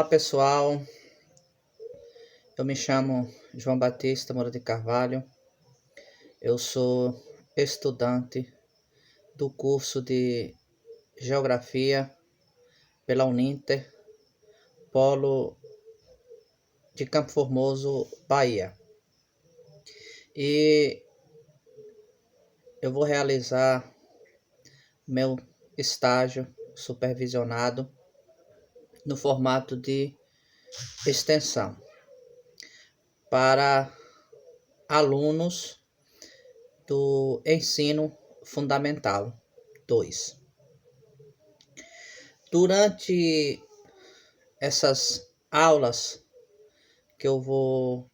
Pessoal, eu me chamo João Batista Moura de Carvalho, eu sou estudante do curso de Geografia pela Uninter, Polo de Campo Formoso, Bahia. E eu vou realizar meu estágio supervisionado no formato de extensão para alunos do ensino fundamental 2. Durante essas aulas que eu vou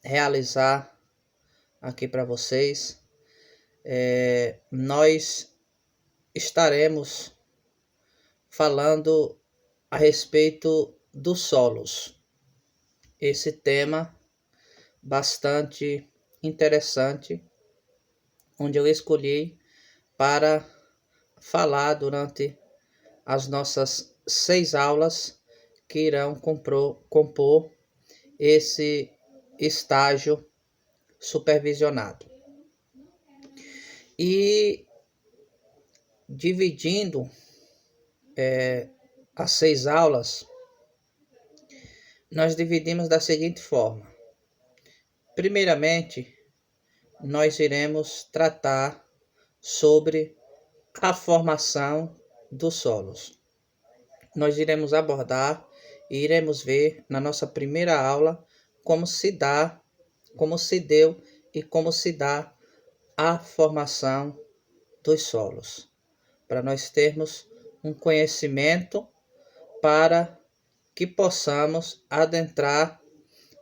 realizar aqui para vocês, nós estaremos falando a respeito dos solos. Esse tema bastante interessante, onde eu escolhi para falar durante as nossas 6 aulas que irão compor esse estágio supervisionado. E dividindo as 6 aulas, nós dividimos da seguinte forma. Primeiramente, nós iremos tratar sobre a formação dos solos. Nós iremos abordar e iremos ver na nossa primeira aula como se deu e como se dá a formação dos solos, para nós termos um conhecimento para que possamos adentrar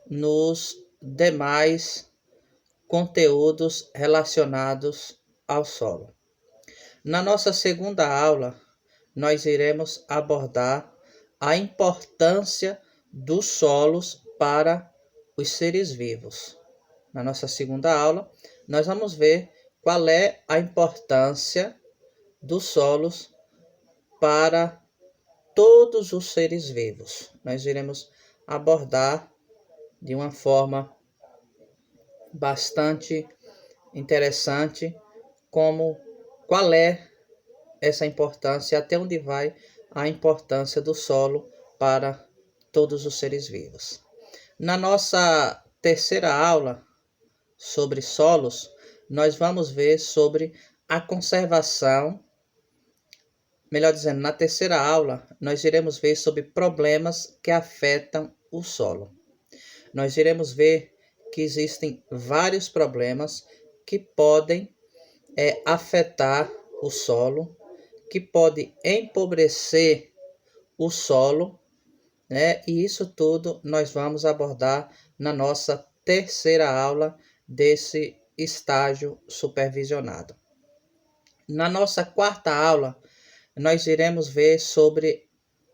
nos demais conteúdos relacionados ao solo. Na nossa segunda aula, nós iremos abordar a importância dos solos para os seres vivos. Na nossa segunda aula, nós vamos ver qual é a importância dos solos para todos os seres vivos. Nós iremos abordar de uma forma bastante interessante qual é essa importância, até onde vai a importância do solo para todos os seres vivos. Na nossa terceira aula sobre solos, nós vamos ver sobre a conservação. Melhor dizendo, na terceira aula, nós iremos ver sobre problemas que afetam o solo. Nós iremos ver que existem vários problemas que podem afetar o solo, que podem empobrecer o solo, né? E isso tudo nós vamos abordar na nossa terceira aula desse estágio supervisionado. Na nossa quarta aula, nós iremos ver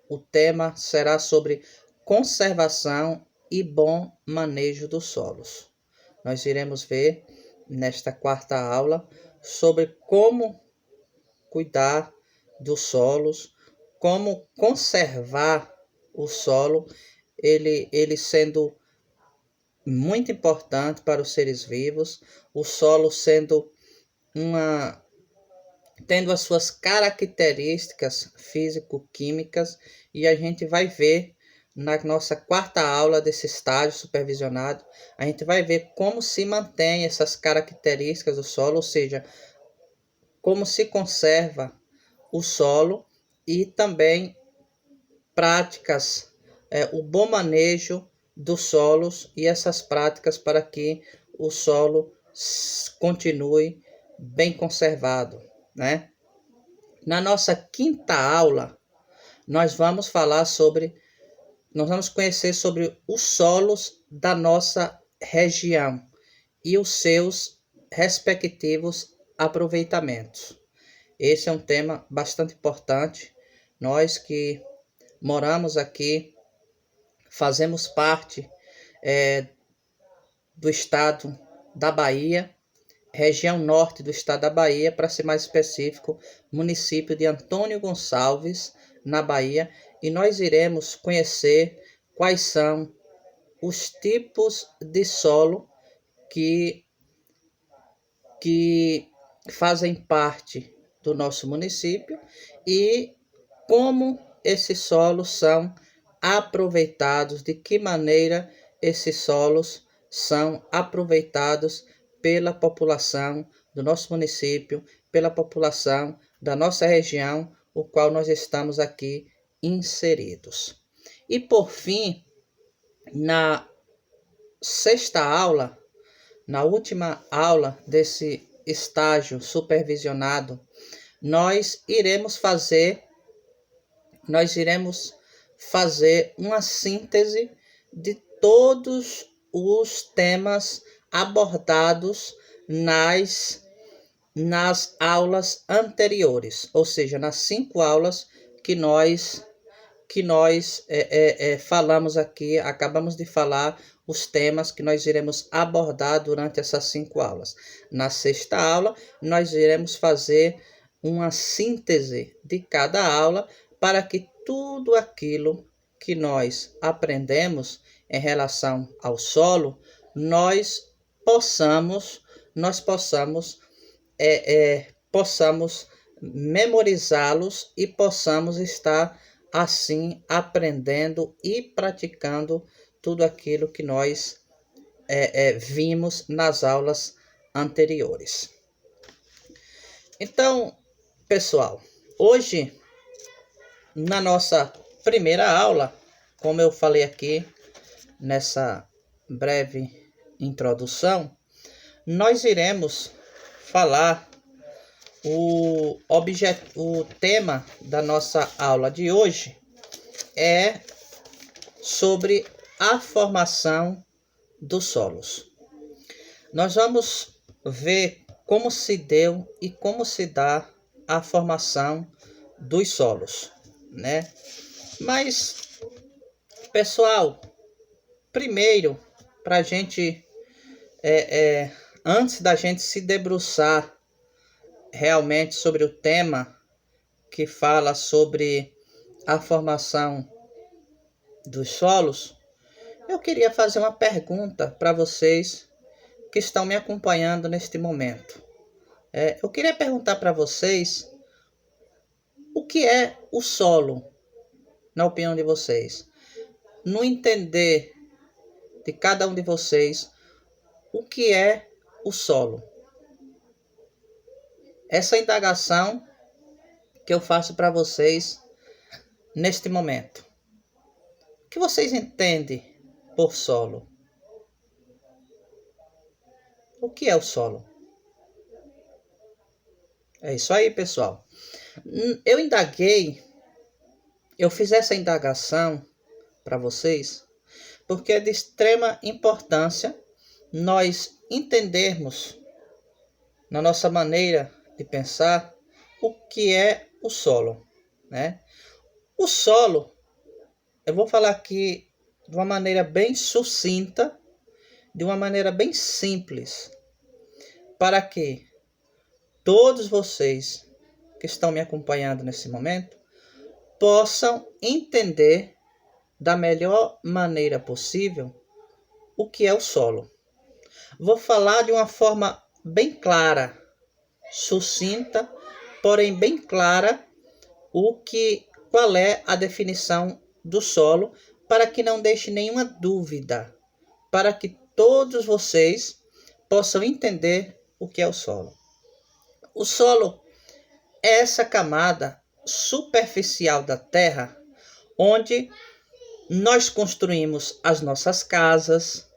o tema será sobre conservação e bom manejo dos solos. Nós iremos ver nesta quarta aula sobre como cuidar dos solos, como conservar o solo, ele sendo muito importante para os seres vivos, o solo tendo as suas características físico-químicas, e a gente vai ver na nossa quarta aula desse estágio supervisionado, a gente vai ver como se mantém essas características do solo, ou seja, como se conserva o solo, e também práticas, o bom manejo dos solos e essas práticas para que o solo continue bem conservado, né? Na nossa quinta aula, nós vamos conhecer sobre os solos da nossa região e os seus respectivos aproveitamentos. Esse é um tema bastante importante. Nós que moramos aqui, fazemos parte do estado da Bahia, região norte do estado da Bahia, para ser mais específico, município de Antônio Gonçalves, na Bahia, e nós iremos conhecer quais são os tipos de solo que fazem parte do nosso município e como esses solos são aproveitados, de que maneira esses solos são aproveitados pela população do nosso município, pela população da nossa região, o qual nós estamos aqui inseridos. E por fim, na sexta aula, na última aula desse estágio supervisionado, nós iremos fazer uma síntese de todos os temas abordados nas aulas anteriores, ou seja, nas 5 aulas que nós falamos aqui, acabamos de falar os temas que nós iremos abordar durante essas 5 aulas. Na sexta aula, nós iremos fazer uma síntese de cada aula para que tudo aquilo que nós aprendemos em relação ao solo, nós possamos memorizá-los e possamos estar assim aprendendo e praticando tudo aquilo que nós vimos nas aulas anteriores. Então, pessoal, hoje, na nossa primeira aula, como eu falei aqui nessa breve introdução, nós iremos falar o tema da nossa aula de hoje é sobre a formação dos solos. Nós vamos ver como se deu e como se dá a formação dos solos, né? Mas, pessoal, primeiro, para a gente, antes da gente se debruçar realmente sobre o tema que fala sobre a formação dos solos, eu queria fazer uma pergunta para vocês que estão me acompanhando neste momento. Eu queria perguntar para vocês o que é o solo, na opinião de vocês. No entender de cada um de vocês, o que é o solo? Essa indagação que eu faço para vocês neste momento. O que vocês entendem por solo? O que é o solo? É isso aí, pessoal. Eu fiz essa indagação para vocês porque é de extrema importância nós entendermos na nossa maneira de pensar o que é o solo, né? O solo, eu vou falar aqui de uma maneira bem sucinta, de uma maneira bem simples, para que todos vocês que estão me acompanhando nesse momento possam entender da melhor maneira possível o que é o solo. Vou falar de uma forma bem clara, sucinta, porém bem clara, qual é a definição do solo, para que não deixe nenhuma dúvida, para que todos vocês possam entender o que é o solo. O solo é essa camada superficial da terra onde nós construímos as nossas casas,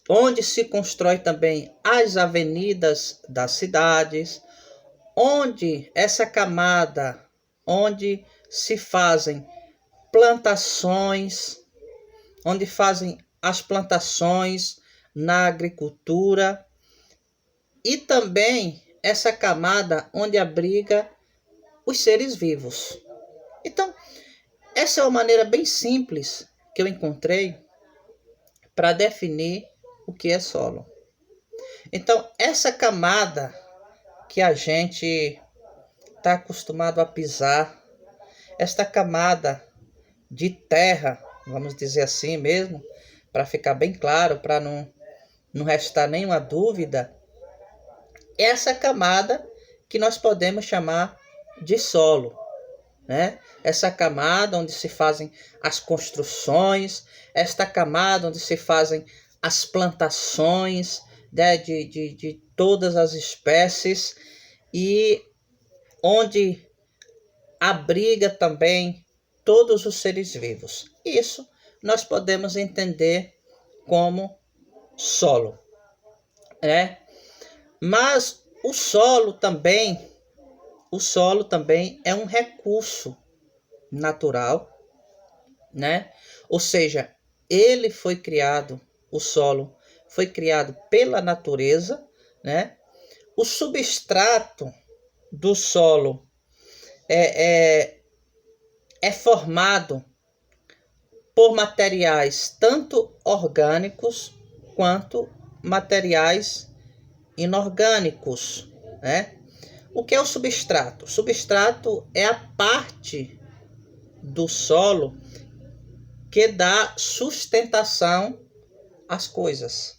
onde se constrói também as avenidas das cidades, onde essa camada, onde se fazem plantações, onde fazem as plantações na agricultura, e também essa camada onde abriga os seres vivos. Então, essa é uma maneira bem simples que eu encontrei para definir o que é solo. Então, essa camada que a gente está acostumado a pisar, esta camada de terra, vamos dizer assim mesmo, para ficar bem claro, para não restar nenhuma dúvida, essa camada que nós podemos chamar de solo, né? Essa camada onde se fazem as construções, esta camada onde se fazem as plantações, né, de todas as espécies, e onde abriga também todos os seres vivos. Isso nós podemos entender como solo, né? Mas o solo também é um recurso natural, né? Ou seja, ele foi criado, o solo foi criado pela natureza, né? O substrato do solo é formado por materiais tanto orgânicos quanto materiais inorgânicos, né? O que é o substrato? O substrato é a parte do solo que dá sustentação às coisas.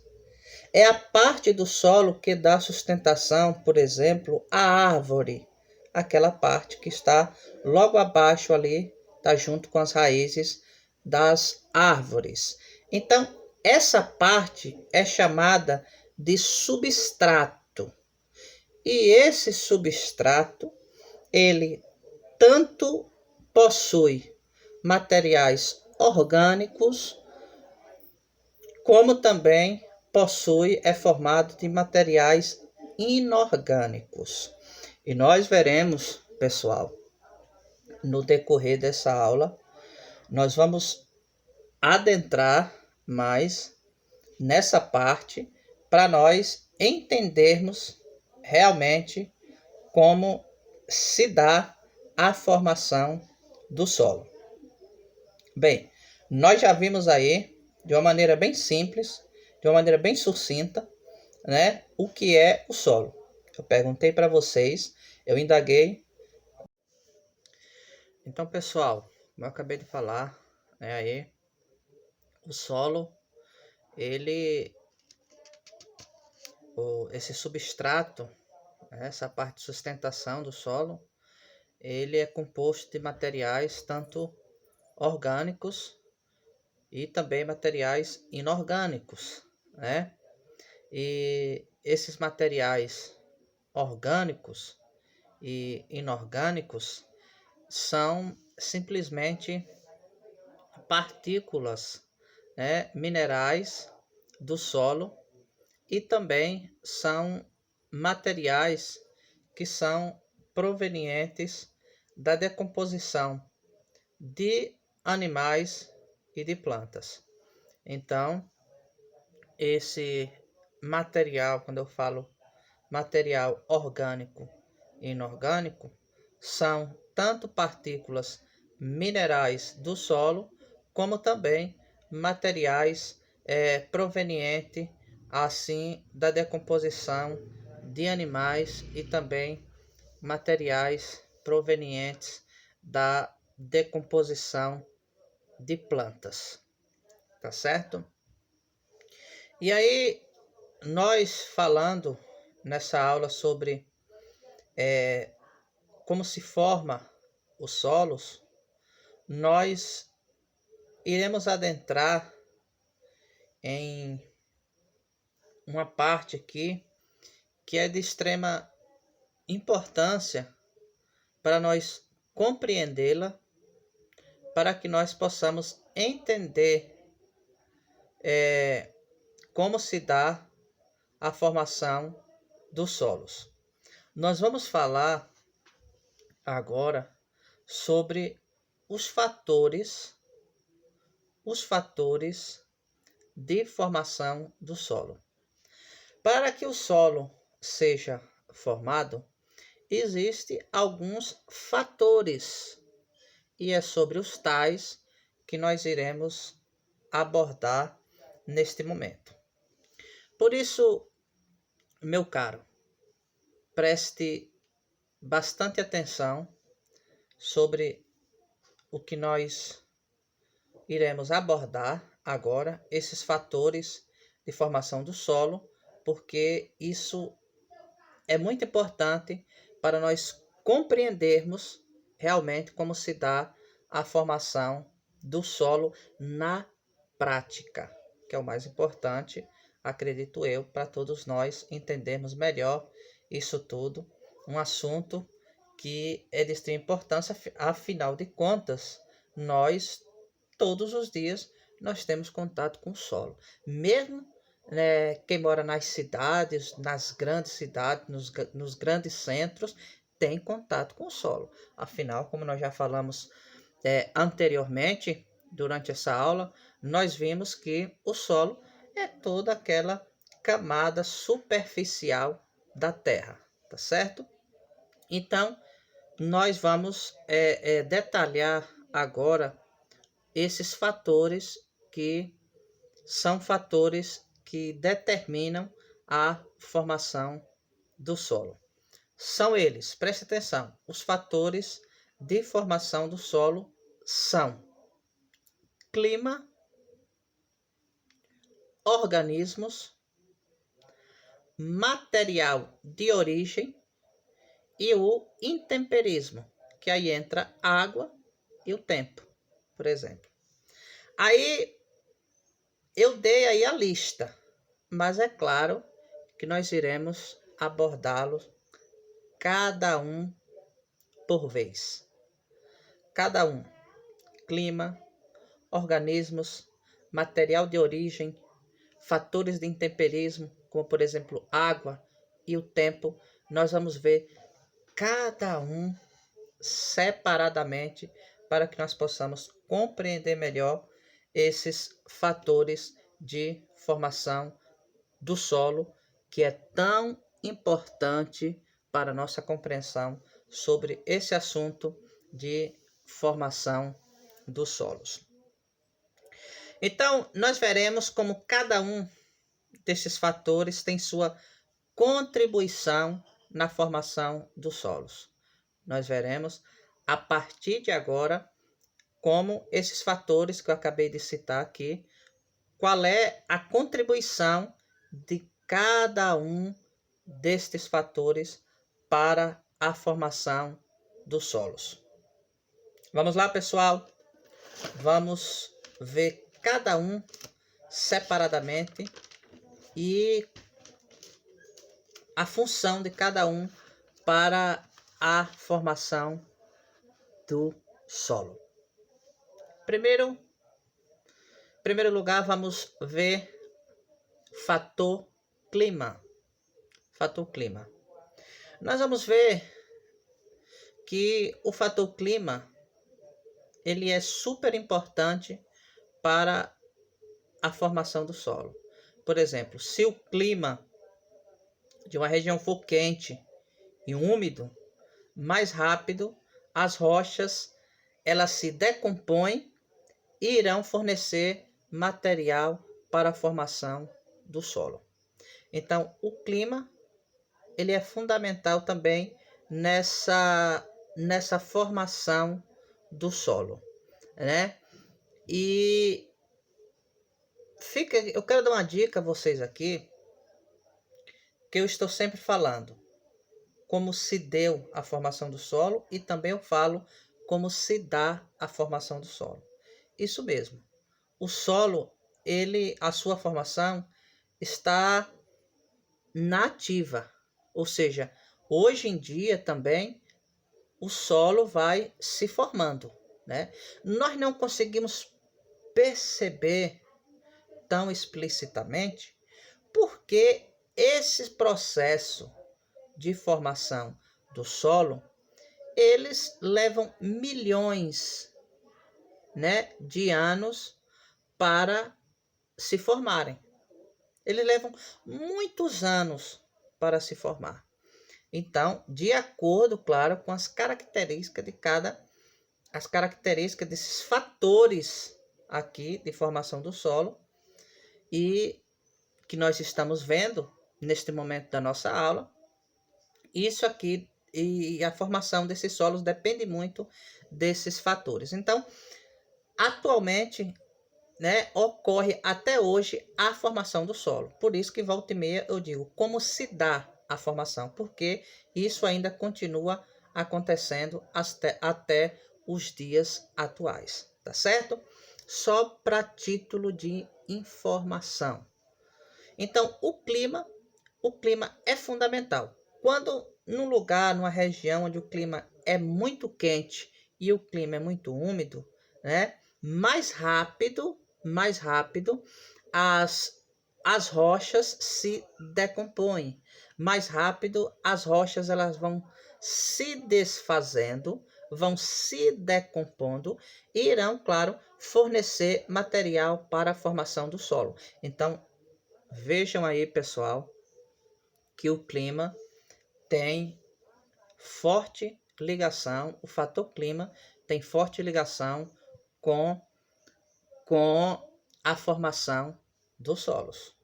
É a parte do solo que dá sustentação, por exemplo, à árvore. Aquela parte que está logo abaixo ali, está junto com as raízes das árvores. Então, essa parte é chamada de substrato. E esse substrato, ele tanto possui materiais orgânicos, como também é formado de materiais inorgânicos. E nós veremos, pessoal, no decorrer dessa aula, nós vamos adentrar mais nessa parte para nós entendermos realmente como se dá a formação do solo. Bem, nós já vimos aí, de uma maneira bem simples, de uma maneira bem sucinta, né, o que é o solo. Eu perguntei para vocês, eu indaguei. Então, pessoal, como eu acabei de falar, né, aí, o solo, esse substrato, né, essa parte de sustentação do solo, ele é composto de materiais tanto orgânicos e também materiais inorgânicos, né? E esses materiais orgânicos e inorgânicos são simplesmente partículas, né, minerais do solo, e também são materiais que são provenientes da decomposição de animais e de plantas. Então, esse material, quando eu falo material orgânico e inorgânico, são tanto partículas minerais do solo, como também materiais provenientes assim da decomposição de animais e também materiais provenientes da decomposição de plantas, tá certo? E aí, nós falando nessa aula sobre como se forma os solos, nós iremos adentrar em uma parte aqui que é de extrema importância para nós compreendê-la, para que nós possamos entender como se dá a formação dos solos. Nós vamos falar agora sobre os fatores de formação do solo. Para que o solo seja formado, existem alguns fatores, e é sobre os tais que nós iremos abordar neste momento. Por isso, meu caro, preste bastante atenção sobre o que nós iremos abordar agora esses fatores de formação do solo, porque isso é muito importante para nós compreendermos realmente como se dá a formação do solo na prática, que é o mais importante, acredito eu, para todos nós entendermos melhor isso tudo, um assunto que é de extrema importância, afinal de contas, nós, todos os dias, nós temos contato com o solo. Mesmo quem mora nas cidades, nas grandes cidades, nos grandes centros, tem contato com o solo. Afinal, como nós já falamos anteriormente, durante essa aula, nós vimos que o solo é toda aquela camada superficial da Terra, tá certo? Então, nós vamos detalhar agora esses fatores que são fatores que determinam a formação do solo. São eles, preste atenção, os fatores de formação do solo são clima, organismos, material de origem e o intemperismo, que aí entra água e o tempo, por exemplo. Aí eu dei aí a lista, mas é claro que nós iremos abordá-los cada um por vez. Cada um: clima, organismos, material de origem, fatores de intemperismo, como por exemplo água e o tempo. Nós vamos ver cada um separadamente para que nós possamos compreender melhor esses fatores de formação do solo, que é tão importante para a nossa compreensão sobre esse assunto de formação dos solos. Então, nós veremos como cada um desses fatores tem sua contribuição na formação dos solos. Nós veremos, a partir de agora, como esses fatores que eu acabei de citar aqui, qual é a contribuição de cada um destes fatores para a formação dos solos. Vamos lá, pessoal? Vamos ver cada um separadamente e a função de cada um para a formação do solo. Primeiro lugar, vamos ver fator clima. Fator clima. Nós vamos ver que o fator clima ele é super importante para a formação do solo. Por exemplo, se o clima de uma região for quente e úmido, mais rápido as rochas elas se decompõem e irão fornecer material para a formação do solo. Então, o clima ele é fundamental também nessa formação do solo, né? E eu quero dar uma dica a vocês aqui, que eu estou sempre falando como se deu a formação do solo e também eu falo como se dá a formação do solo. Isso mesmo. O solo, a sua formação está nativa, ou seja, hoje em dia também o solo vai se formando, né? Nós não conseguimos perceber tão explicitamente porque esse processo de formação do solo, eles levam milhões, né, de anos para se formarem. Eles levam muitos anos para se formar. Então, de acordo, claro, com as características desses fatores aqui de formação do solo e que nós estamos vendo neste momento da nossa aula, isso aqui e a formação desses solos depende muito desses fatores. Então, atualmente, né, ocorre até hoje a formação do solo. Por isso que volta e meia eu digo como se dá a formação, porque isso ainda continua acontecendo até os dias atuais, tá certo? Só para título de informação. Então, o clima é fundamental. Quando num lugar, numa região onde o clima é muito quente e o clima é muito úmido, né? Mais rápido as rochas se decompõem. Mais rápido as rochas elas vão se desfazendo, vão se decompondo e irão, claro, fornecer material para a formação do solo. Então, vejam aí, pessoal, que o clima tem forte ligação, o fator clima tem forte ligação com, com a formação dos solos.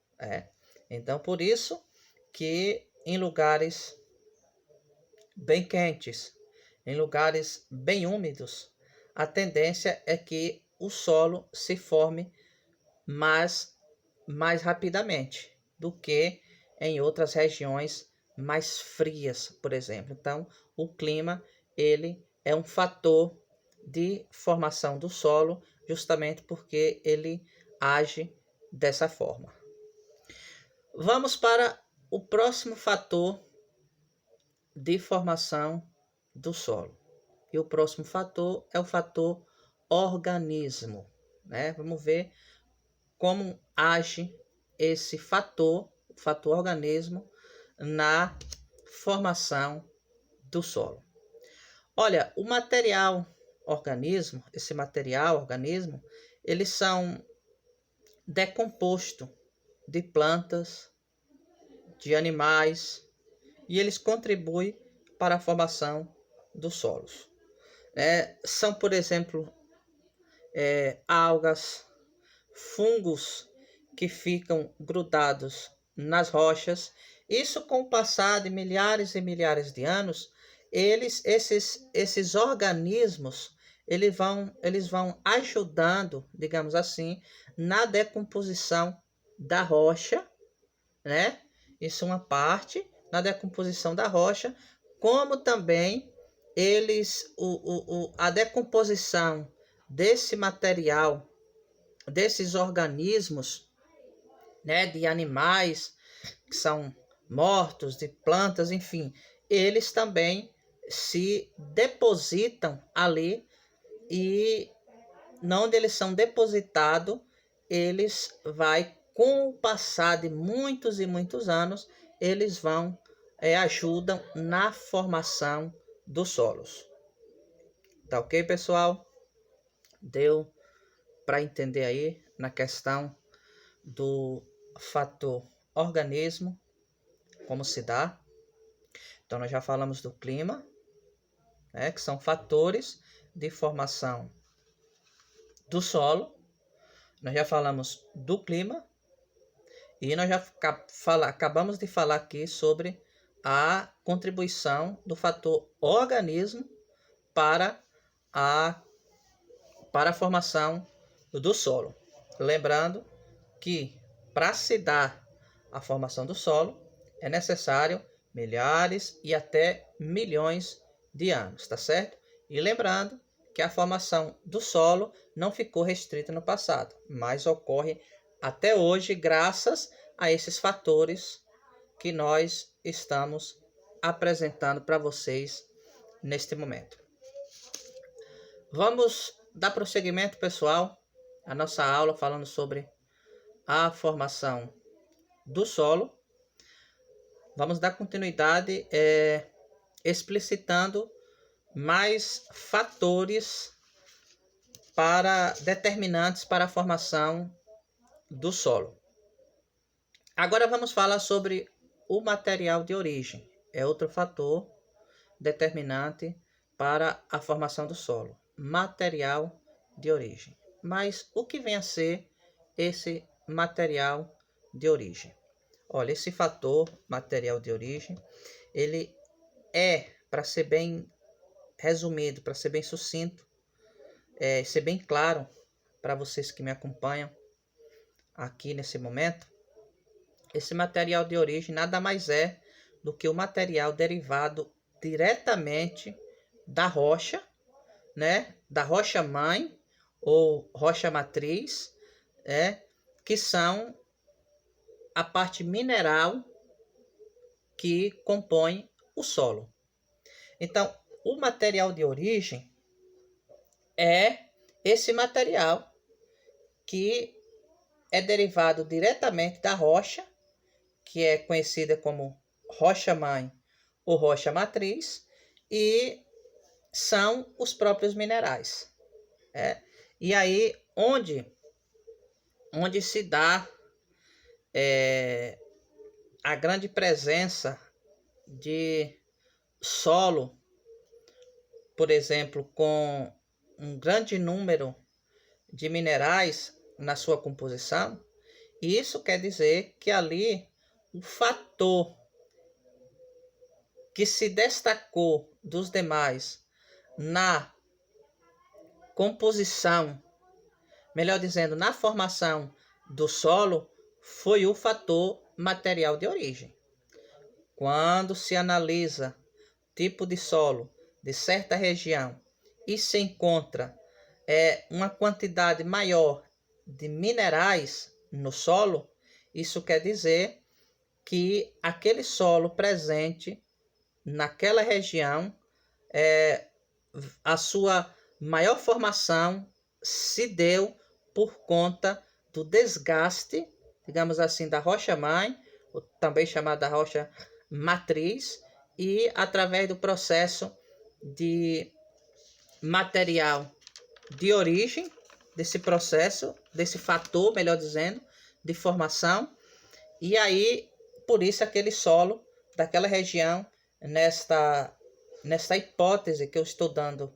Então, por isso que em lugares bem quentes, em lugares bem úmidos, a tendência é que o solo se forme mais rapidamente do que em outras regiões mais frias, por exemplo. Então, o clima ele é um fator de formação do solo, justamente porque ele age dessa forma. Vamos para o próximo fator de formação do solo. E o próximo fator é o fator organismo, né? Vamos ver como age esse fator, o fator organismo, na formação do solo. Olha, o material organismo, esse material organismo, eles são decompostos de plantas, de animais, e eles contribuem para a formação dos solos. São, por exemplo, algas, fungos que ficam grudados nas rochas. Isso, com o passar de milhares e milhares de anos, esses organismos eles vão ajudando, digamos assim, na decomposição da rocha, né? Isso é uma parte na decomposição da rocha, como também a decomposição desse material, desses organismos, né, de animais que são mortos, de plantas, enfim, eles também se depositam ali, e onde eles são depositados, eles vai, com o passar de muitos e muitos anos, eles vão ajudam na formação dos solos. Tá ok, pessoal? Deu para entender aí na questão do fator organismo, como se dá. Então, nós já falamos do clima, né, que são fatores de formação do solo. Nós já falamos do clima e nós já acabamos de falar aqui sobre a contribuição do fator organismo para a formação do solo. Lembrando que para se dar a formação do solo é necessário milhares e até milhões de anos, tá certo? E lembrando que a formação do solo não ficou restrita no passado, mas ocorre até hoje graças a esses fatores que nós estamos apresentando para vocês neste momento. Vamos dar prosseguimento, pessoal, à nossa aula falando sobre a formação do solo. Vamos dar continuidade explicitando mais fatores determinantes para a formação do solo. Agora vamos falar sobre o material de origem. É outro fator determinante para a formação do solo. Material de origem. Mas o que vem a ser esse material de origem? Olha, esse fator material de origem, ele para ser bem resumido, para ser bem sucinto, ser bem claro para vocês que me acompanham aqui nesse momento, esse material de origem nada mais é do que o material derivado diretamente da rocha, né? Da rocha mãe ou rocha matriz, que são a parte mineral que compõe o solo. Então, o material de origem é esse material que é derivado diretamente da rocha, que é conhecida como rocha-mãe ou rocha-matriz, e são os próprios minerais. E aí, onde se dá a grande presença de solo, por exemplo, com um grande número de minerais na sua composição, isso quer dizer que ali o fator que se destacou dos demais na composição, melhor dizendo, na formação do solo, foi o fator material de origem. Quando se analisa tipo de solo de certa região e se encontra uma quantidade maior de minerais no solo, isso quer dizer que aquele solo presente naquela região, a sua maior formação se deu por conta do desgaste, digamos assim, da rocha-mãe, também chamada rocha matriz, e através do processo de material de origem, desse processo, desse fator, melhor dizendo, de formação, e aí, por isso, aquele solo daquela região, nesta hipótese que eu estou dando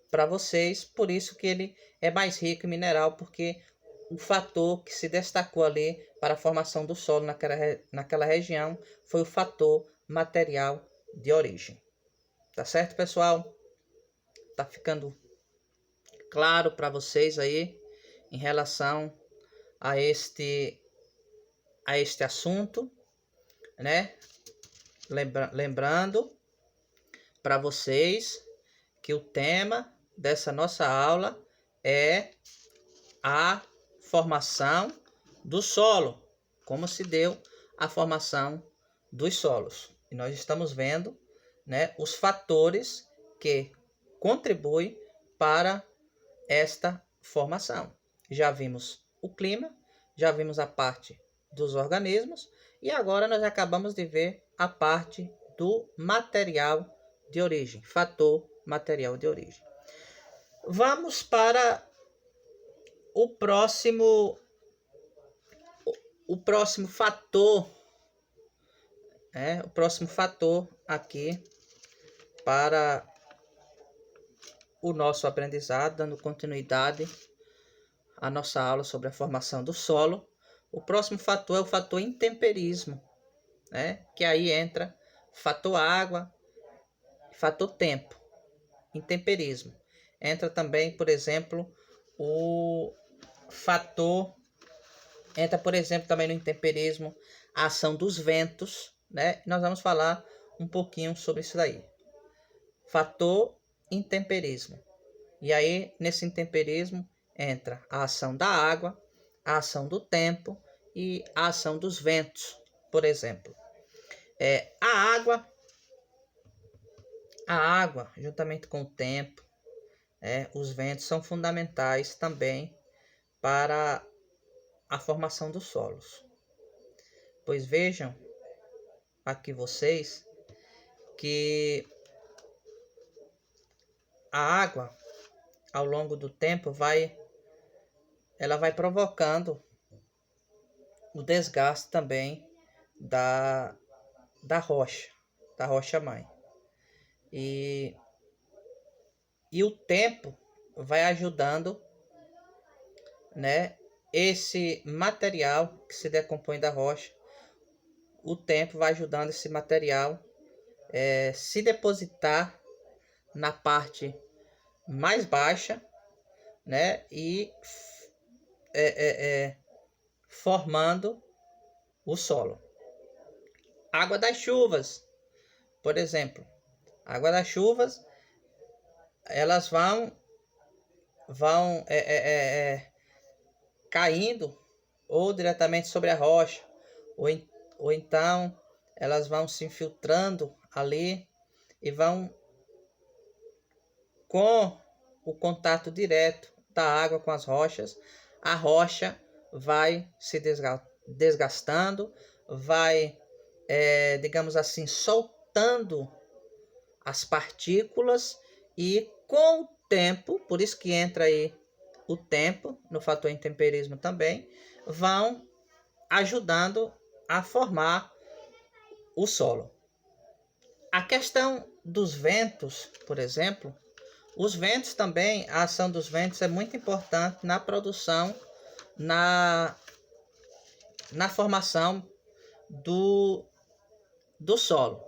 para vocês, por isso que ele é mais rico em mineral, porque o fator que se destacou ali para a formação do solo naquela região foi o fator material de origem. Tá certo, pessoal? Tá ficando claro para vocês aí em relação a este assunto, né? Lembrando para vocês que o tema dessa nossa aula é a formação do solo, como se deu a formação dos solos. E nós estamos vendo, né, os fatores que contribuem para esta formação. Já vimos o clima, já vimos a parte dos organismos e agora nós acabamos de ver a parte do material de origem, fator material de origem. Vamos para o próximo fator, o próximo fator aqui para o nosso aprendizado, dando continuidade à nossa aula sobre a formação do solo. O próximo fator é o fator intemperismo, né? Que aí entra fator água, fator tempo, intemperismo. Entra também, por exemplo, também no intemperismo a ação dos ventos, né? Nós vamos falar um pouquinho sobre isso daí. Fator intemperismo. E aí, nesse intemperismo, entra a ação da água, a ação do tempo e a ação dos ventos, por exemplo. A água, juntamente com o tempo, os ventos são fundamentais também para a formação dos solos. Pois vejam aqui vocês que a água, ao longo do tempo, ela vai provocando o desgaste também da rocha mãe. E o tempo vai ajudando, né, esse material que se decompõe da rocha. O tempo vai ajudando esse material se depositar na parte mais baixa, né, e formando o solo. Água das chuvas, por exemplo. Água das chuvas, elas vão caindo ou diretamente sobre a rocha, ou então elas vão se infiltrando ali e vão com o contato direto da água com as rochas, a rocha vai se desgastando, vai, digamos assim, soltando as partículas, e com o tempo, por isso que entra aí o tempo no fator intemperismo também, vão ajudando a formar o solo. A questão dos ventos, por exemplo, os ventos também, a ação dos ventos é muito importante na produção, na formação do solo.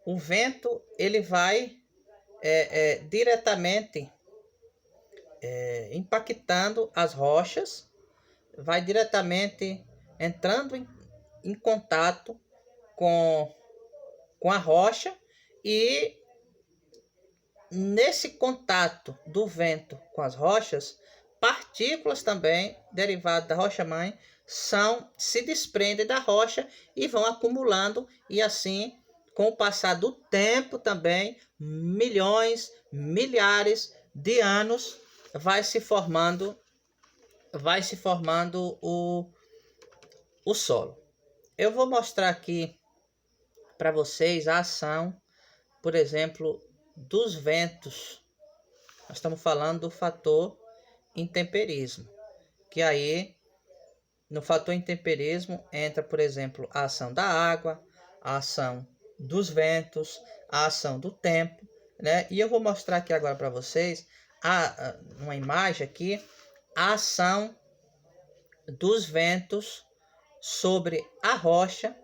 O vento, ele vai diretamente impactando as rochas, vai diretamente entrando em contato com a rocha, e nesse contato do vento com as rochas, partículas também derivadas da rocha-mãe se desprendem da rocha e vão acumulando, e assim, com o passar do tempo também, milhões, milhares de anos, vai se formando o solo. Eu vou mostrar aqui para vocês a ação, por exemplo, dos ventos. Nós estamos falando do fator intemperismo, que aí no fator intemperismo entra, por exemplo, a ação da água, a ação dos ventos, a ação do tempo, né? E eu vou mostrar aqui agora para vocês uma imagem aqui, a ação dos ventos sobre a rocha,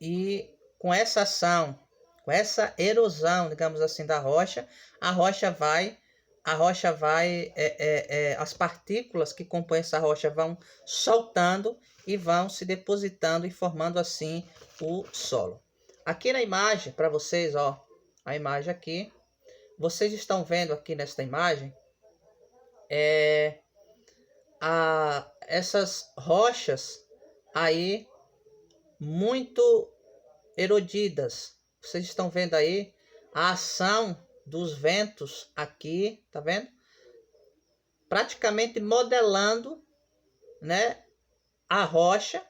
e com essa ação, com essa erosão, digamos assim, da rocha, as partículas que compõem essa rocha vão soltando e vão se depositando e formando assim o solo. Aqui na imagem, para vocês, ó, a imagem aqui, vocês estão vendo aqui nesta imagem, essas rochas aí muito erodidas. Vocês estão vendo aí a ação dos ventos aqui, tá vendo? Praticamente modelando, né, a rocha,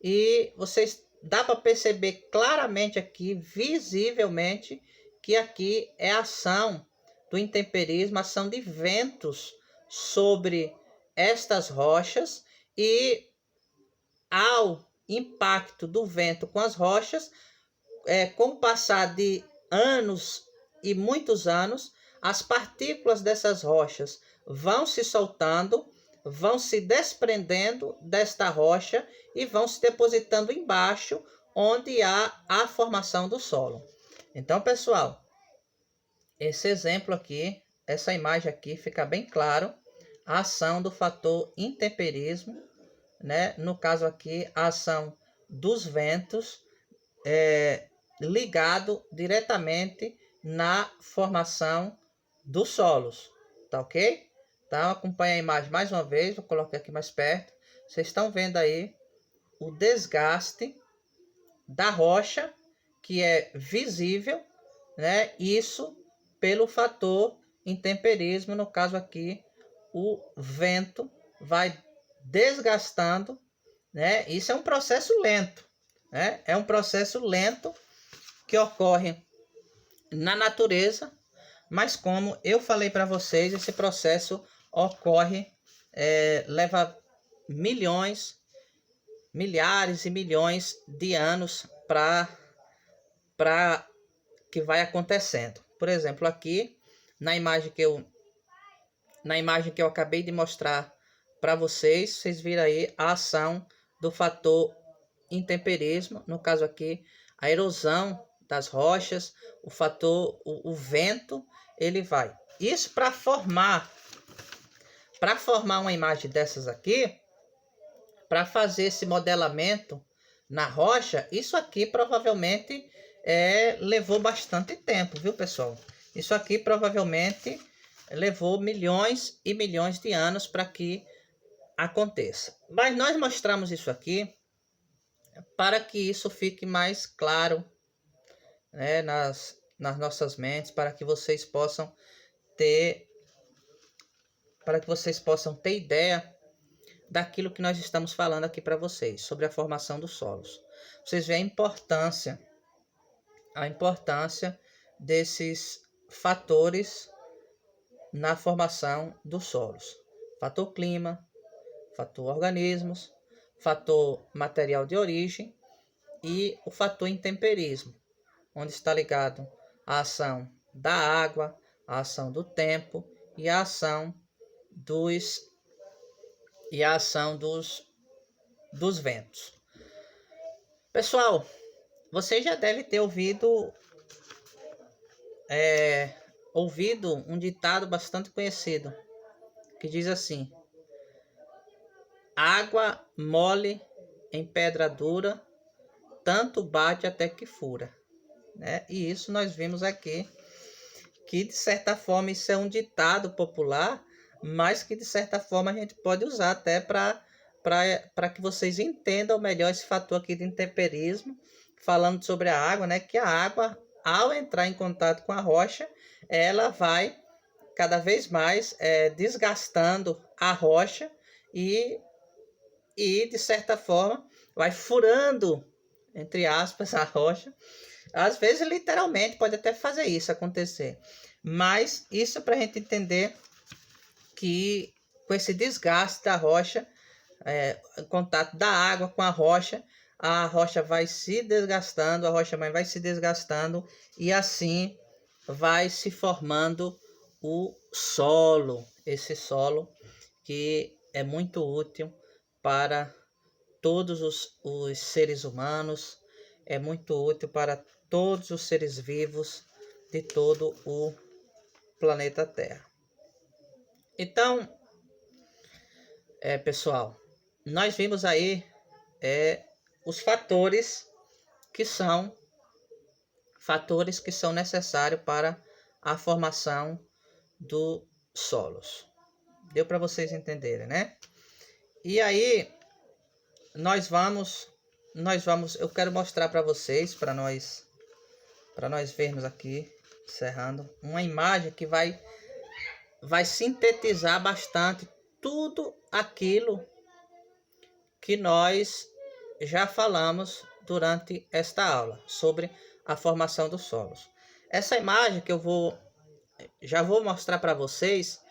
e vocês dá para perceber claramente aqui, visivelmente, que aqui é a ação do intemperismo, ação de ventos sobre estas rochas, e ao impacto do vento com as rochas, com o passar de anos e muitos anos, as partículas dessas rochas vão se soltando, vão se desprendendo desta rocha e vão se depositando embaixo, onde há a formação do solo. Então, pessoal, esse exemplo aqui, essa imagem aqui, fica bem claro a ação do fator intemperismo, né? No caso aqui, a ação dos ventos ligado diretamente na formação dos solos, tá ok? Então, acompanha a imagem mais uma vez, vou colocar aqui mais perto. Vocês estão vendo aí o desgaste da rocha, que é visível, né? Isso pelo fator intemperismo, no caso aqui, o vento vai desgastando, né? Isso é um processo lento, né? É um processo lento que ocorre na natureza, mas como eu falei para vocês, esse processo ocorre, leva milhões, milhares e milhões de anos para que vai acontecendo. Por exemplo, aqui na imagem que eu acabei de mostrar para vocês, vocês viram aí a ação do fator intemperismo, no caso aqui a erosão das rochas, o vento, ele vai. Isso para formar para formar uma imagem dessas aqui, para fazer esse modelamento na rocha, isso aqui provavelmente levou bastante tempo, viu, pessoal? Isso aqui provavelmente levou milhões e milhões de anos para que aconteça. Mas nós mostramos isso aqui para que isso fique mais claro, né, nas nossas mentes, para que vocês possam ter ideia daquilo que nós estamos falando aqui para vocês, sobre a formação dos solos. Vocês veem a importância desses fatores na formação dos solos. Fator clima, fator organismos, fator material de origem e o fator intemperismo, onde está ligado a ação da água, a ação do tempo e a ação dos ventos. Pessoal, você já deve ter ouvido um ditado bastante conhecido, que diz assim: água mole em pedra dura, tanto bate até que fura. Né? E isso nós vimos aqui, que de certa forma isso é um ditado popular, mas que de certa forma a gente pode usar até para que vocês entendam melhor esse fator aqui de intemperismo, falando sobre a água, né? Que a água, ao entrar em contato com a rocha, ela vai cada vez mais desgastando a rocha e de certa forma vai furando, entre aspas, a rocha. Às vezes literalmente pode até fazer isso acontecer, mas isso para a gente entender que com esse desgaste da rocha, contato da água com a rocha vai se desgastando, a rocha mãe vai se desgastando e assim vai se formando o solo, esse solo que é muito útil para todos os seres humanos, é muito útil para todos os seres vivos de todo o planeta Terra. Então, pessoal, nós vimos aí os fatores que são necessários para a formação dos solos. Deu para vocês entenderem, né? E aí eu quero mostrar para vocês, para nós vermos aqui, encerrando, uma imagem que vai sintetizar bastante tudo aquilo que nós já falamos durante esta aula sobre a formação dos solos. Essa imagem que já vou mostrar para vocês,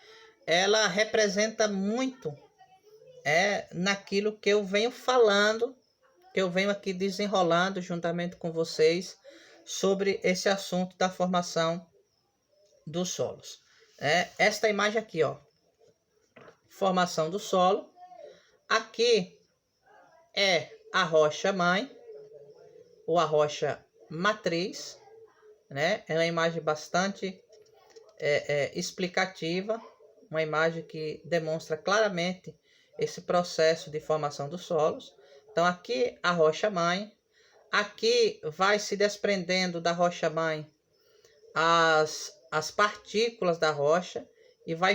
ela representa muito naquilo que eu venho falando, que eu venho aqui desenrolando juntamente com vocês sobre esse assunto da formação dos solos. Esta imagem aqui, ó, formação do solo. Aqui é a rocha mãe ou a rocha matriz, né? É uma imagem bastante explicativa, uma imagem que demonstra claramente esse processo de formação dos solos. Então aqui a rocha mãe, aqui vai se desprendendo da rocha mãe as partículas da rocha e vai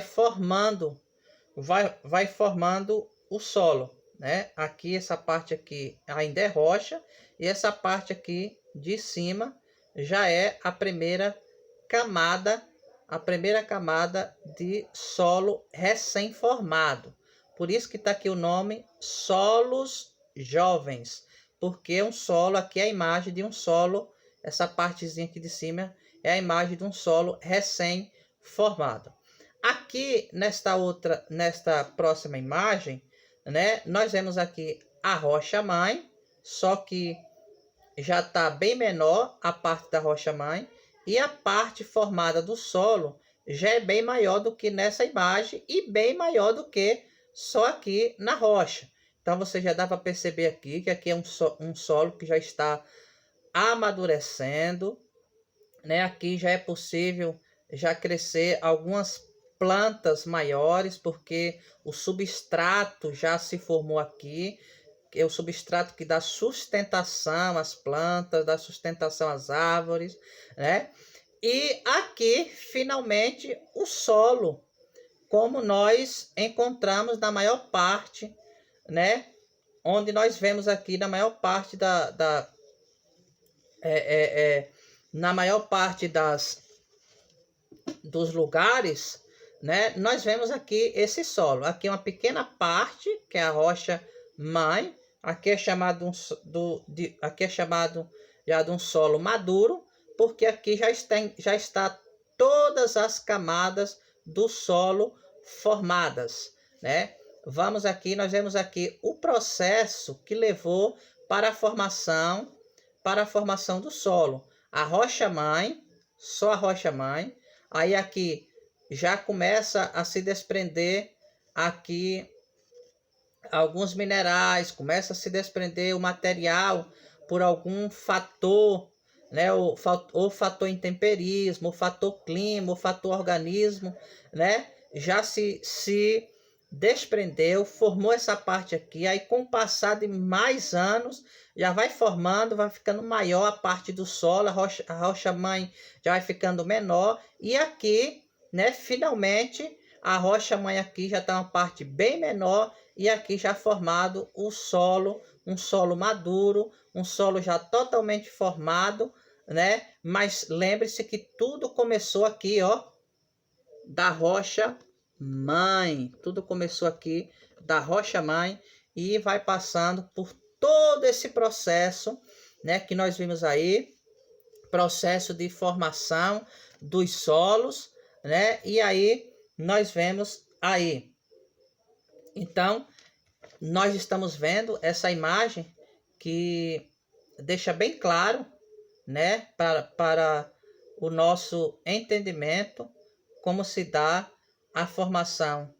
formando o solo, né? Aqui essa parte aqui ainda é rocha e essa parte aqui de cima já é a primeira camada de solo recém-formado. Por isso que está aqui o nome solos jovens, porque um solo, aqui é a imagem de um solo, essa partezinha aqui de cima é a imagem de um solo recém-formado. Aqui nesta próxima imagem, né, nós vemos aqui a rocha mãe, só que já está bem menor a parte da rocha mãe e a parte formada do solo já é bem maior do que nessa imagem e bem maior do que só aqui na rocha. Então você já dá para perceber aqui que aqui é um solo que já está amadurecendo, né? Aqui já é possível já crescer algumas plantas maiores, porque o substrato já se formou aqui, que é o substrato que dá sustentação às plantas, dá sustentação às árvores, né? E aqui, finalmente, o solo, como nós encontramos na maior parte, né? Onde nós vemos aqui na maior parte na maior parte dos lugares, né? Nós vemos aqui esse solo. Aqui é uma pequena parte, que é a rocha mãe. Aqui é chamado aqui é chamado já de um solo maduro, porque aqui já está todas as camadas do solo formadas, né? Nós vemos aqui o processo que levou para a formação do solo. A rocha mãe, só a rocha mãe. Aí aqui já começa a se desprender aqui alguns minerais, começa a se desprender o material por algum fator, né? O fator intemperismo, o fator clima, o fator organismo, né? Já se desprendeu, formou essa parte aqui, aí com o passar de mais anos, já vai formando, vai ficando maior a parte do solo, a rocha mãe já vai ficando menor, e aqui, né, finalmente, a rocha mãe aqui já está uma parte bem menor, e aqui já formado o solo, um solo maduro, um solo já totalmente formado, né? Mas lembre-se que tudo começou aqui, ó, da rocha mãe. Tudo começou aqui da rocha mãe e vai passando por todo esse processo, né, que nós vimos aí, processo de formação dos solos, né? E aí nós vemos aí. Então, nós estamos vendo essa imagem que deixa bem claro, né, para o nosso entendimento, como se dá a formação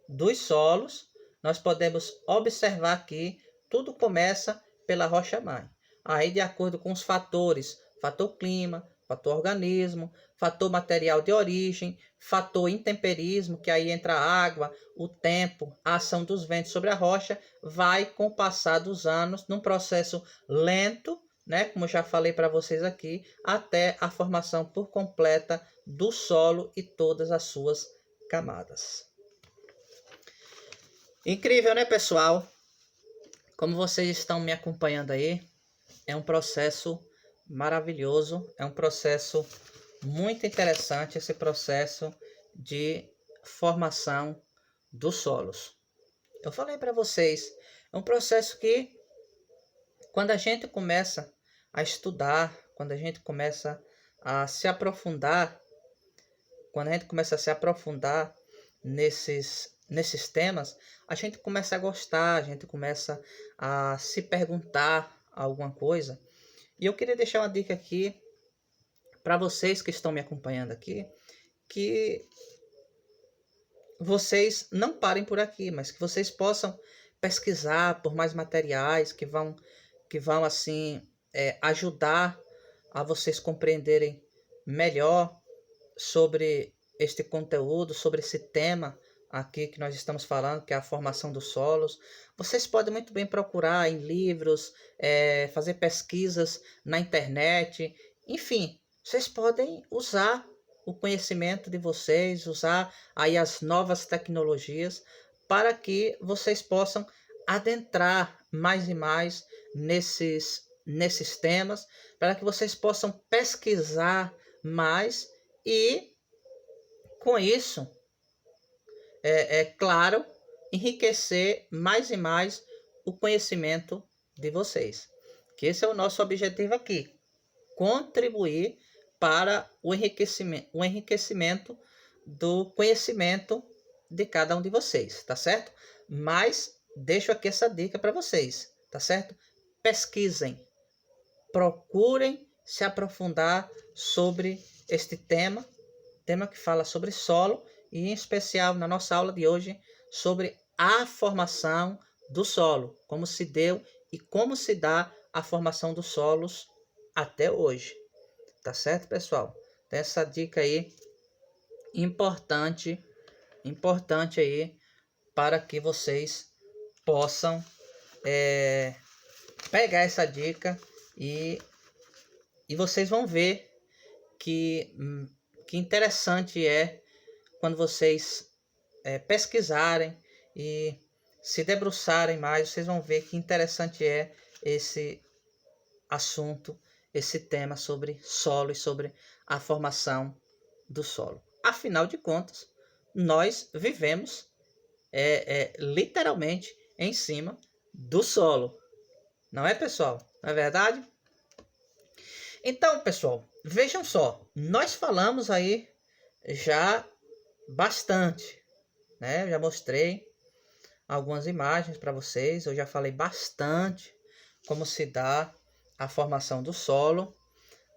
dos solos. Nós podemos observar que tudo começa pela rocha-mãe. Aí, de acordo com os fatores, fator clima, fator organismo, fator material de origem, fator intemperismo, que aí entra a água, o tempo, a ação dos ventos sobre a rocha, vai com o passar dos anos, num processo lento, né, como já falei para vocês aqui, até a formação por completa do solo e todas as suas camadas. Incrível, né, pessoal? Como vocês estão me acompanhando aí, é um processo maravilhoso, é um processo muito interessante, esse processo de formação dos solos. Eu falei para vocês, é um processo que, quando a gente começa a estudar, quando a gente começa a se aprofundar, nesses temas, a gente começa a gostar, a gente começa a se perguntar alguma coisa. E eu queria deixar uma dica aqui para vocês que estão me acompanhando aqui, que vocês não parem por aqui, mas que vocês possam pesquisar por mais materiais que vão assim ajudar a vocês compreenderem melhor sobre este conteúdo, sobre esse tema aqui que nós estamos falando, que é a formação dos solos. Vocês podem muito bem procurar em livros, fazer pesquisas na internet, enfim, vocês podem usar o conhecimento de vocês, usar aí as novas tecnologias para que vocês possam adentrar mais e mais nesses temas, para que vocês possam pesquisar mais e, com isso, claro, enriquecer mais e mais o conhecimento de vocês. Que esse é o nosso objetivo aqui, contribuir para o enriquecimento do conhecimento de cada um de vocês, tá certo? Mas deixo aqui essa dica para vocês, tá certo? Pesquisem, procurem se aprofundar sobre este tema que fala sobre solo e, em especial, na nossa aula de hoje, sobre a formação do solo, como se deu e como se dá a formação dos solos até hoje. Tá certo, pessoal? Então, essa dica aí importante importante aí para que vocês possam pegar essa dica e vocês vão ver que interessante é quando vocês pesquisarem e se debruçarem mais, vocês vão ver que interessante é esse assunto, esse tema sobre solo e sobre a formação do solo. Afinal de contas, nós vivemos literalmente em cima do solo. Não é, pessoal? Não é verdade? Então, pessoal, vejam só. Nós falamos aí já bastante, né? Eu já mostrei algumas imagens para vocês. Eu já falei bastante como se dá a formação do solo,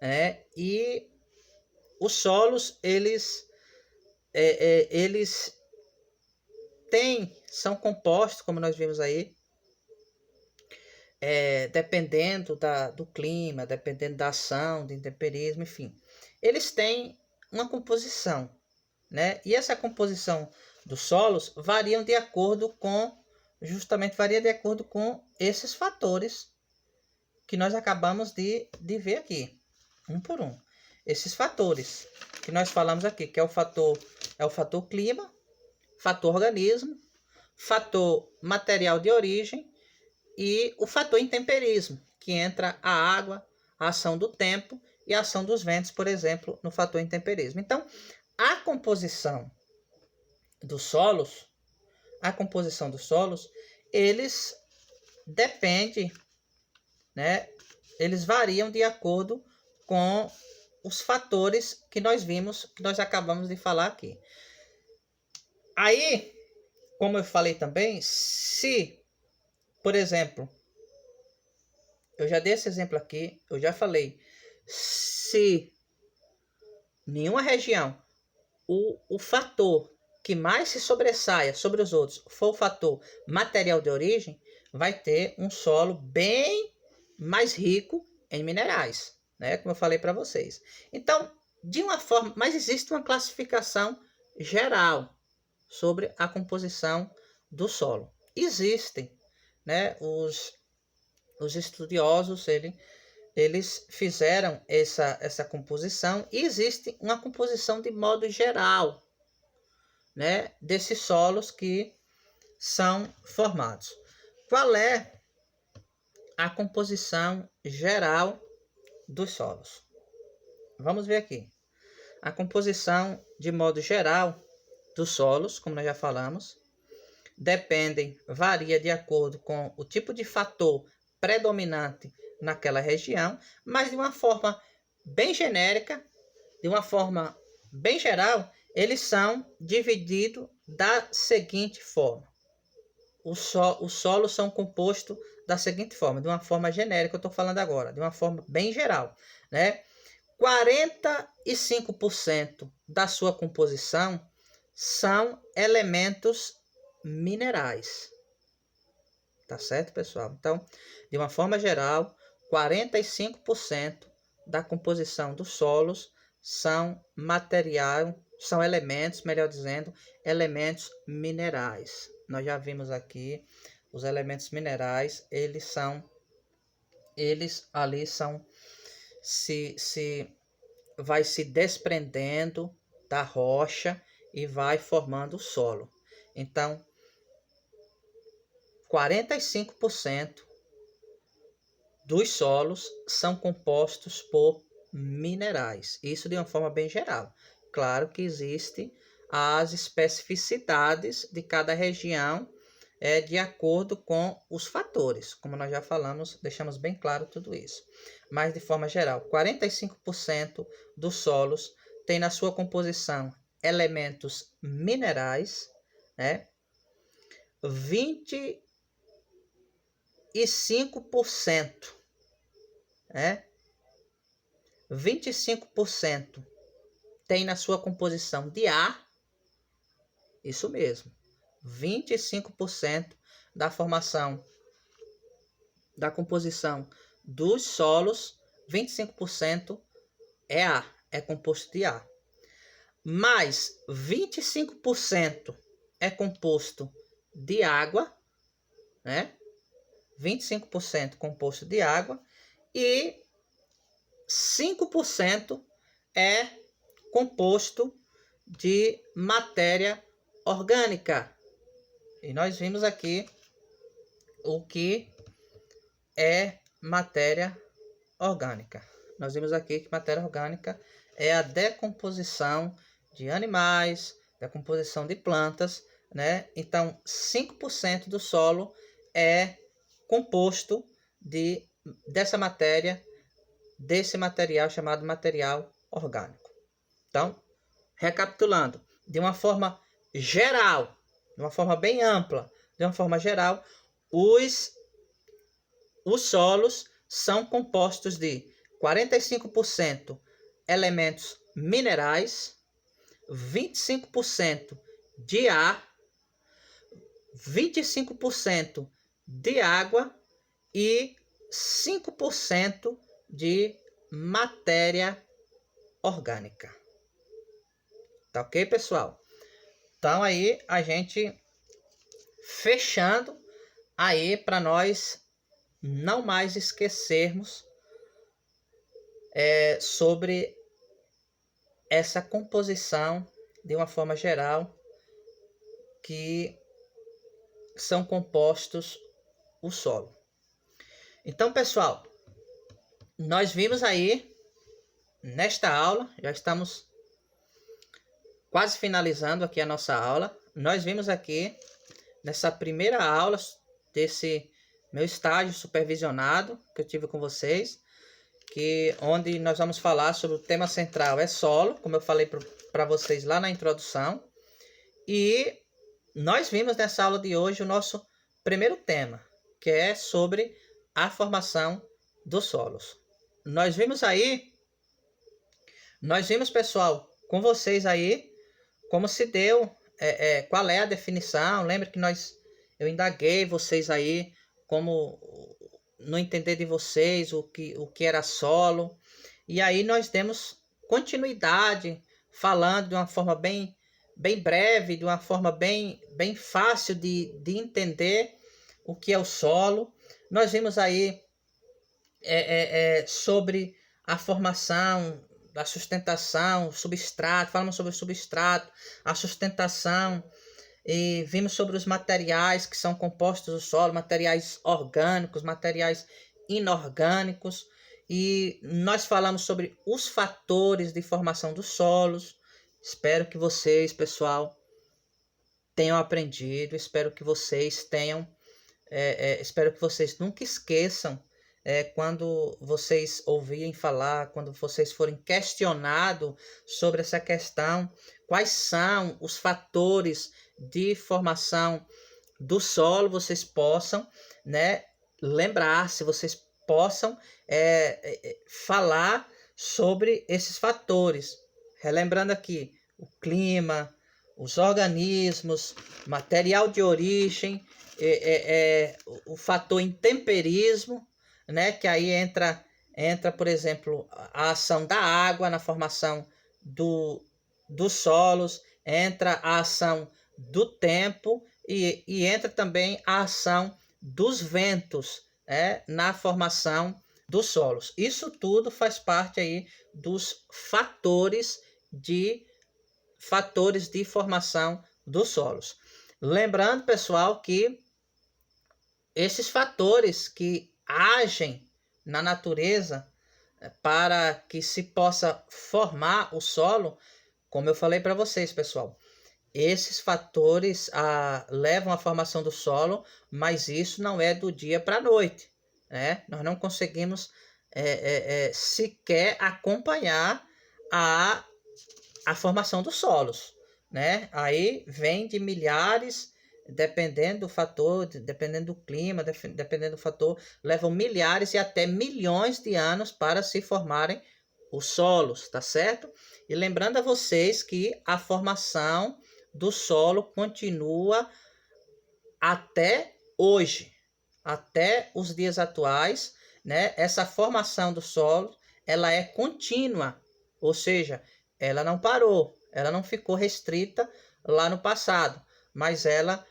né? E os solos, eles são compostos, como nós vimos aí, dependendo do clima, dependendo da ação, do intemperismo, enfim. Eles têm uma composição, né? E essa composição dos solos varia de acordo com esses fatores que nós acabamos de ver aqui, um por um. Esses fatores que nós falamos aqui, que é o fator clima, fator organismo, fator material de origem e o fator intemperismo, que entra a água, a ação do tempo e a ação dos ventos, por exemplo, no fator intemperismo. Então, a composição dos solos, eles dependem, né? Eles variam de acordo com os fatores que nós vimos, que nós acabamos de falar aqui. Aí, como eu falei também, se, por exemplo, eu já dei esse exemplo aqui, eu já falei, se nenhuma região, o fator que mais se sobressaia sobre os outros for o fator material de origem, vai ter um solo bem mais rico em minerais, né? Como eu falei para vocês. Então, de uma forma, mas existe uma classificação geral sobre a composição do solo. Existem, né? Os estudiosos, eles fizeram essa composição e existe uma composição de modo geral, né, desses solos que são formados. Qual é a composição geral dos solos? Vamos ver aqui. A composição de modo geral dos solos, como nós já falamos, varia de acordo com o tipo de fator predominante naquela região, mas de uma forma bem genérica, de uma forma bem geral, eles são divididos da seguinte forma. Os solos são compostos da seguinte forma, de uma forma genérica, eu estou falando agora, de uma forma bem geral, né? 45% da sua composição são elementos minerais. Tá certo, pessoal? Então, de uma forma geral, 45% da composição dos solos são elementos, melhor dizendo, elementos minerais. Nós já vimos aqui os elementos minerais, eles ali são vai se desprendendo da rocha e vai formando o solo. Então, 45% dos solos são compostos por minerais. Isso de uma forma bem geral. Claro que existem as especificidades de cada região de acordo com os fatores. Como nós já falamos, deixamos bem claro tudo isso. Mas de forma geral, 45% dos solos tem na sua composição elementos minerais, né? 25%, né? 25% tem na sua composição de ar, isso mesmo, 25% da formação, da composição dos solos, 25% é ar, é composto de ar. mais 25% é composto de água, né? 25% composto de água e 5% é composto de matéria orgânica. E nós vimos aqui o que é matéria orgânica. Nós vimos aqui que matéria orgânica é a decomposição de animais, decomposição de plantas, né? Então, 5% do solo é composto dessa matéria, desse material chamado material orgânico. Então, recapitulando, de uma forma geral, de uma forma bem ampla, de uma forma geral, os solos são compostos de 45% elementos minerais, 25% de ar, 25% de água e 5% de matéria orgânica. Tá ok, pessoal? Então aí a gente fechando aí para nós não mais esquecermos sobre essa composição de uma forma geral que são compostos o solo. Então, pessoal, nós vimos aí nesta aula, já estamos quase finalizando aqui a nossa aula. Nós vimos aqui nessa primeira aula desse meu estágio supervisionado que eu tive com vocês, onde nós vamos falar sobre o tema central é solo, como eu falei para vocês lá na introdução. E nós vimos nessa aula de hoje o nosso primeiro tema, que é sobre a formação dos solos. Nós vimos, pessoal, com vocês aí, como se deu, qual é a definição. Lembra que eu indaguei vocês aí, como no entender de vocês, o que era solo. E aí nós demos continuidade, falando de uma forma bem breve, de uma forma bem fácil de entender o que é o solo. Nós vimos aí sobre a formação, a sustentação, o substrato, falamos sobre o substrato, a sustentação, e vimos sobre os materiais que são compostos do solo, materiais orgânicos, materiais inorgânicos, e nós falamos sobre os fatores de formação dos solos. Espero que vocês, pessoal, tenham aprendido, espero que vocês nunca esqueçam, quando vocês ouvirem falar, quando vocês forem questionados sobre essa questão, quais são os fatores de formação do solo, vocês possam, né, lembrar-se, vocês possam falar sobre esses fatores. Relembrando aqui, o clima, os organismos, material de origem, o fator intemperismo, né, que aí entra, por exemplo, a ação da água na formação dos solos, entra a ação do tempo e entra também a ação dos ventos, na formação dos solos. Isso tudo faz parte aí dos fatores de formação dos solos. Lembrando, pessoal, que esses fatores que agem na natureza para que se possa formar o solo, como eu falei para vocês, pessoal, esses fatores levam à formação do solo, mas isso não é do dia para a noite, né? Nós não conseguimos sequer acompanhar a formação dos solos, né? Aí vem de milhares, dependendo do fator, dependendo do clima, dependendo do fator, levam milhares e até milhões de anos para se formarem os solos, tá certo? E lembrando a vocês que a formação do solo continua até hoje, até os dias atuais, né? Essa formação do solo, ela é contínua, ou seja, ela não parou, Ela não ficou restrita lá no passado, mas ela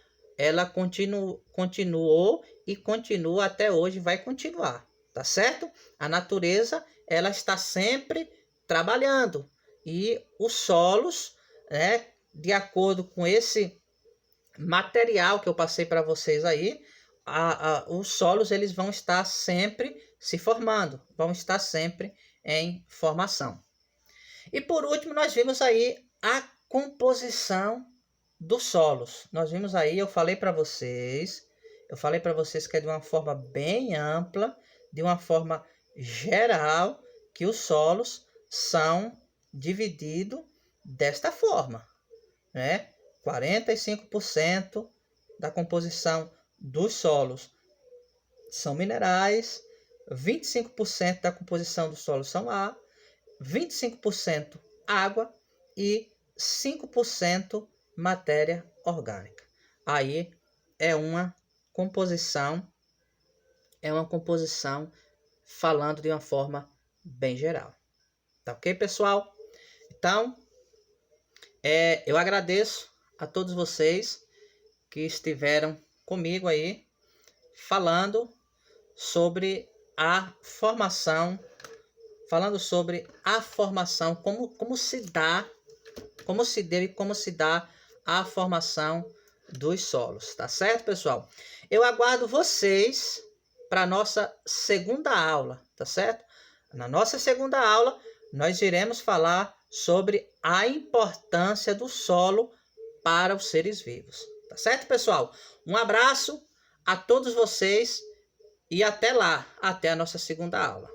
continuou e continua até hoje, vai continuar, tá certo? A natureza, ela está sempre trabalhando e os solos, né, de acordo com esse material que eu passei para vocês aí, os solos eles vão estar sempre se formando, vão estar sempre em formação. E por último, nós vimos aí a composição dos solos. Nós vimos aí, eu falei para vocês que é de uma forma bem ampla, de uma forma geral, que os solos são divididos desta forma, né? 45% da composição dos solos são minerais, 25% da composição dos solos são ar, 25% água e 5% matéria orgânica. Aí é uma composição falando de uma forma bem geral. Tá ok, pessoal? Então, eu agradeço a todos vocês que estiveram comigo aí falando sobre a formação, como se deu e como se dá a formação dos solos, tá certo, pessoal? Eu aguardo vocês para a nossa segunda aula, tá certo? Na nossa segunda aula, nós iremos falar sobre a importância do solo para os seres vivos, tá certo, pessoal? Um abraço a todos vocês e até lá, até a nossa segunda aula.